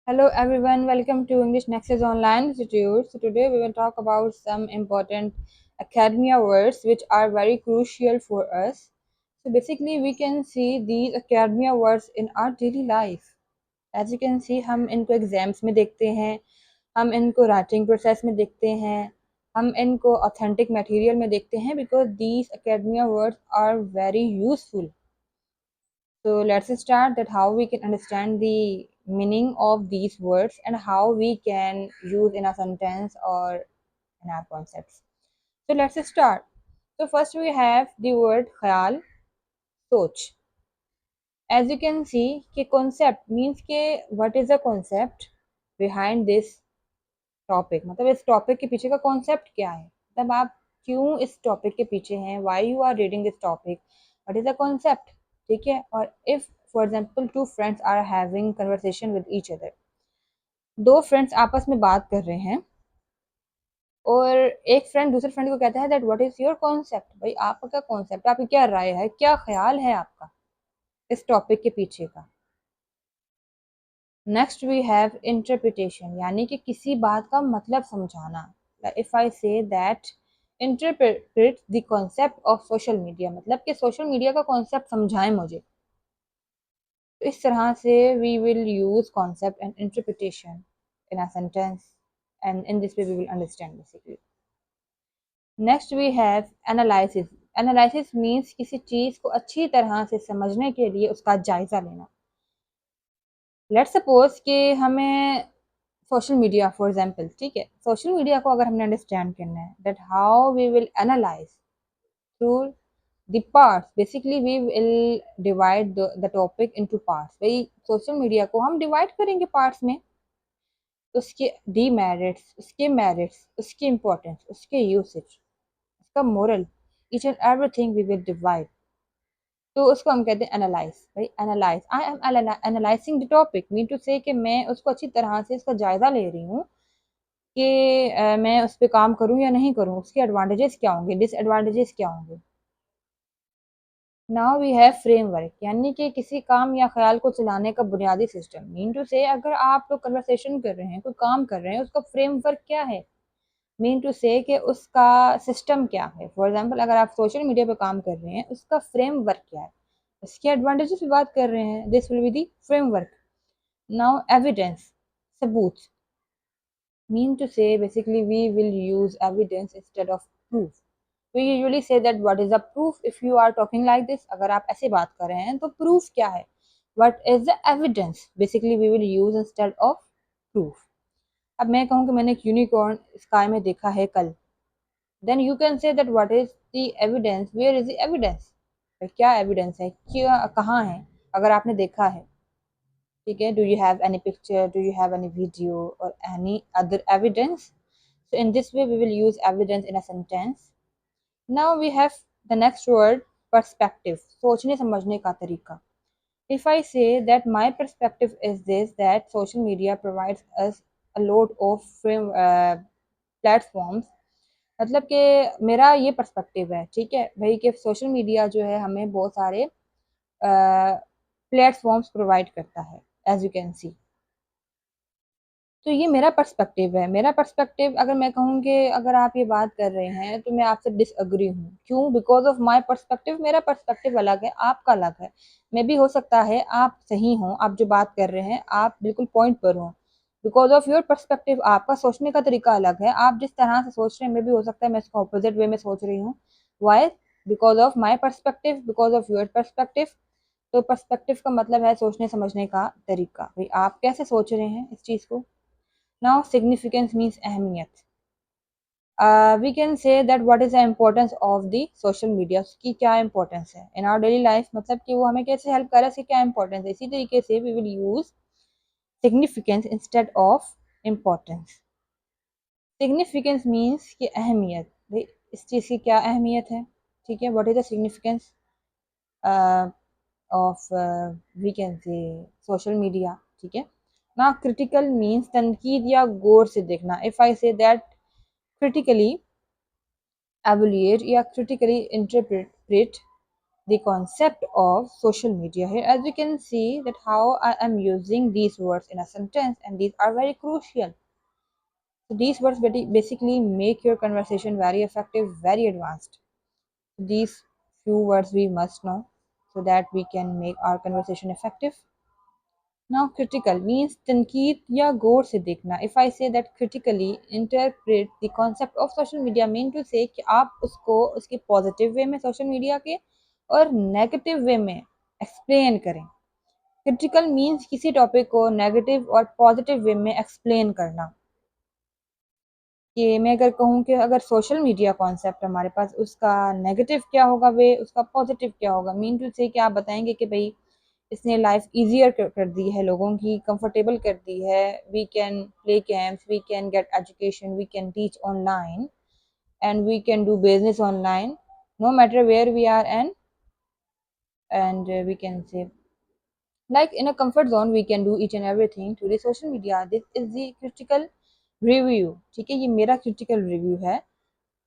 Hello everyone, welcome to English Nexus Online Institute. So today we will talk about some important academia words which are very crucial for us. So basically we can see these academia words in our daily life. As you can see हम इनको exams में देखते हैं, हम इनको writing process में देखते हैं, हम इनको ऑथेंटिक मटेरियल में देखते हैं because these academia words are very useful. So let's start that how we can understand the meaning of these words and how we can use in a sentence or in our concepts. So let's start. So first we have the word khayal, soch. As you can see, कि concept means कि what is the concept behind this topic. मतलब इस topic के पीछे का concept क्या है? मतलब आप क्यों इस topic के पीछे हैं? Why you are reading this topic? What is the concept? ठीक है. और if for example two friends are having conversation with each other, दो फ्रेंड्स आपस में बात कर रहे हैं और एक फ्रेंड दूसरे फ्रेंड को कहता है that what is your concept, भाई आपका क्या कॉन्सेप्ट, आपकी क्या राय है, क्या ख्याल है आपका इस टॉपिक के पीछे का. नेक्स्ट वी हैव इंटरप्रिटेशन, यानी कि किसी बात का मतलब समझाना. If I say that interpret the concept of social media, मतलब कि सोशल मीडिया का कॉन्सेप्ट समझाएं मुझे. तो इस तरह से we will use concept and interpretation in a sentence and in this way we will understand basically. Next we have analysis. Analysis means किसी चीज़ को अच्छी तरह से समझने के लिए उसका जायज़ा लेना. लेट्स सपोज कि हमें सोशल मीडिया फॉर एग्जांपल, ठीक है, सोशल मीडिया को अगर हमने अंडरस्टैंड करना है that how we will analyse through the parts. Basically we will divide the topic into parts. भाई सोशल मीडिया को हम डिवाइड करेंगे पार्ट्स में. उसके डीमेरिट्स, उसके मेरिट्स, उसकी इम्पोर्टेंस, उसके यूसेज, उसका moral, each and everything we will divide. तो उसको हम कहते हैं एनालाइज. भाई analyse, I am analysing the topic mean to say कि मैं उसको अच्छी तरह से इसका जायजा ले रही हूँ कि मैं उस पर काम करूँ या नहीं करूँ, उसके एडवांटेजेस क्या होंगे, डिसएडवांटेजेस क्या होंगे. नाउ वी हैव फ्रेमवर्क, यानी कि किसी काम या ख्याल को चलाने का बुनियादी सिस्टम. मीन टू से अगर आप लोग कन्वर्सेशन कर रहे हैं, कोई काम कर रहे हैं, उसका फ्रेमवर्क क्या है. मीन टू से कि उसका सिस्टम क्या है. फॉर एग्जांपल अगर आप सोशल मीडिया पे काम कर रहे हैं, उसका फ्रेमवर्क क्या है, उसके एडवांटेजेस की बात कर रहे हैं, this will be the framework. Now evidence, सबूत. Mean to say basically we will use evidence instead of proof. We usually say that what is the proof if you are talking like this. अगर आप ऐसे बात कर रहे हैं तो proof क्या है, what is the evidence, basically we will use instead of proof. अब मैं कहूँ कि मैंने एक यूनिकॉर्न स्काई में देखा है कल, then you can say that what is the evidence, where is the evidence. क्या एविडेंस है, क्या कहाँ है, अगर आपने देखा है, ठीक है. Do you have any picture, do you have any video और any other evidence. So in this way we will use evidence in a sentence. Now we have the next word perspective, सोचने समझने का तरीका. if I say that my perspective is this, that social media provides us a load of platforms. मतलब कि मेरा ये perspective है, ठीक है भाई, कि सोशल मीडिया जो है हमें बहुत सारे प्लेटफॉर्म्स प्रोवाइड करता है, एज यू कैन सी. तो ये मेरा पर्सपेक्टिव है. मेरा पर्सपेक्टिव अगर मैं कहूँ कि अगर आप ये बात कर रहे हैं तो मैं आपसे डिसअग्री हूँ. क्यों? Because of my perspective. मेरा पर्सपेक्टिव अलग है, आपका अलग है. मे भी हो सकता है आप सही हों, आप जो बात कर रहे हैं आप बिल्कुल पॉइंट पर हों. बिकॉज ऑफ योर पर्सपेक्टिव, आपका सोचने का तरीका अलग है. आप जिस तरह से सोच रहे हैं मे भी हो सकता है मैं इसको अपोजिट वे में सोच रही हूँ. Why? Because of my perspective, because of your perspective. तो पर्सपेक्टिव का मतलब है सोचने समझने का तरीका. भाई आप कैसे सोच रहे हैं इस चीज़ को. Now significance means अहमियत. We can say that what is the importance of the social media, की क्या importance है in our daily life, मतलब कि वो हमें कैसे help कर रहा है, इसकी क्या importance है. इसी तरीके से we will use significance instead of importance. Significance means कि अहमियत. भाई इस चीज़ की क्या अहमियत है, ठीक है. What is the significance uh, of we can say social media, ठीक है. Now critical means तनकीद या गौर से देखना. If I say that critically evaluate या critically interpret the concept of social media. Here, as you can see that how I am using these words in a sentence, and these are very crucial. So these words basically make your conversation very effective, very advanced. These few words we must know so that we can make our conversation effective. Now, critical means तनकीद या गौर से देखना. If I say that critically interpret the concept of social media, mean to say कि आप उसको उसके positive way में social media के और नेगेटिव वे में एक्सप्लेन करें. क्रिटिकल मीन्स किसी टॉपिक को नेगेटिव और पॉजिटिव वे में एक्सप्लेन करना. कि मैं अगर कहूँ कि अगर सोशल मीडिया कॉन्सेप्ट हमारे पास, उसका नेगेटिव क्या होगा वे, उसका पॉजिटिव क्या होगा. मीन टू से कि आप बताएंगे कि भाई इसने लाइफ ईजियर कर दी है, लोगों की कंफर्टेबल कर दी है. We can play games, we can get education, we can teach online, and we can do business online, no matter where we are. And we can say like in a comfort zone we can do each and everything to the social media. This is the critical review. ठीक है, ये मेरा critical review है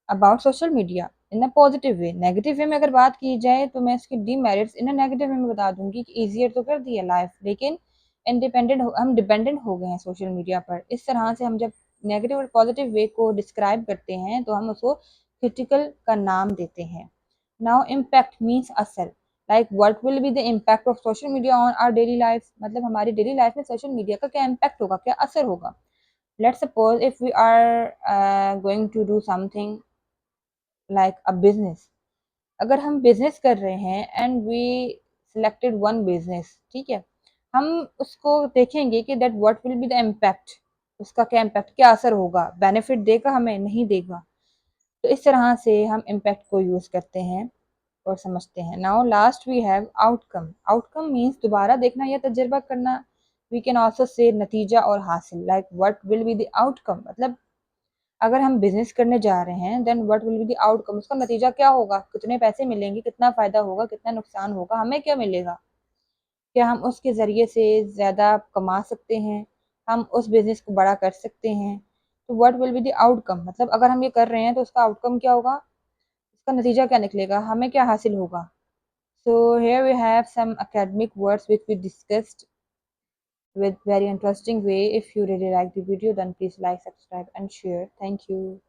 about social media in a positive way. Negative way में अगर बात की जाए तो मैं इसके demerits in a negative way में बता दूंगी कि ईजियर तो कर दी है लाइफ, लेकिन इंडिपेंडेंट हम डिपेंडेंट हो गए हैं सोशल मीडिया पर. इस तरह से हम जब नेगेटिव और पॉजिटिव वे को डिस्क्राइब करते हैं तो हम उसको क्रिटिकल का नाम देते हैं. नाउ इम्पैक्ट मीन्स असर. Like what will be the impact of social media on our daily life. मतलब हमारी डेली लाइफ में सोशल मीडिया का क्या इम्पैक्ट होगा, क्या असर होगा. Let's suppose if we are going to do something like a business. अगर हम बिजनेस कर रहे हैं and we selected one business, ठीक है, हम उसको देखेंगे कि that what will be the impact. उसका क्या इम्पैक्ट, क्या असर होगा, बेनिफिट देगा हमें, नहीं देगा. तो इस तरह से हम इम्पैक्ट को यूज करते हैं और समझते हैं. Now last we have outcome. Outcome means दोबारा देखना या तजर्बा करना. वी कैन ऑल्सो से नतीजा और हासिल. Like what will be the outcome, मतलब अगर हम बिजनेस करने जा रहे हैं then what will be the outcome, उसका नतीजा क्या होगा, कितने पैसे मिलेंगे, कितना फायदा होगा, कितना नुकसान होगा, हमें क्या मिलेगा, क्या हम उसके ज़रिए से ज़्यादा कमा सकते हैं, हम उस बिजनेस को बड़ा कर सकते हैं. तो what will be the outcome, मतलब अगर हम ये कर रहे हैं तो उसका आउटकम क्या होगा, उसका नतीजा क्या निकलेगा, हमें क्या हासिल होगा. सो here we have some academic words which we discussed with very interesting way. If you really like the video then please like, subscribe and share. Thank you.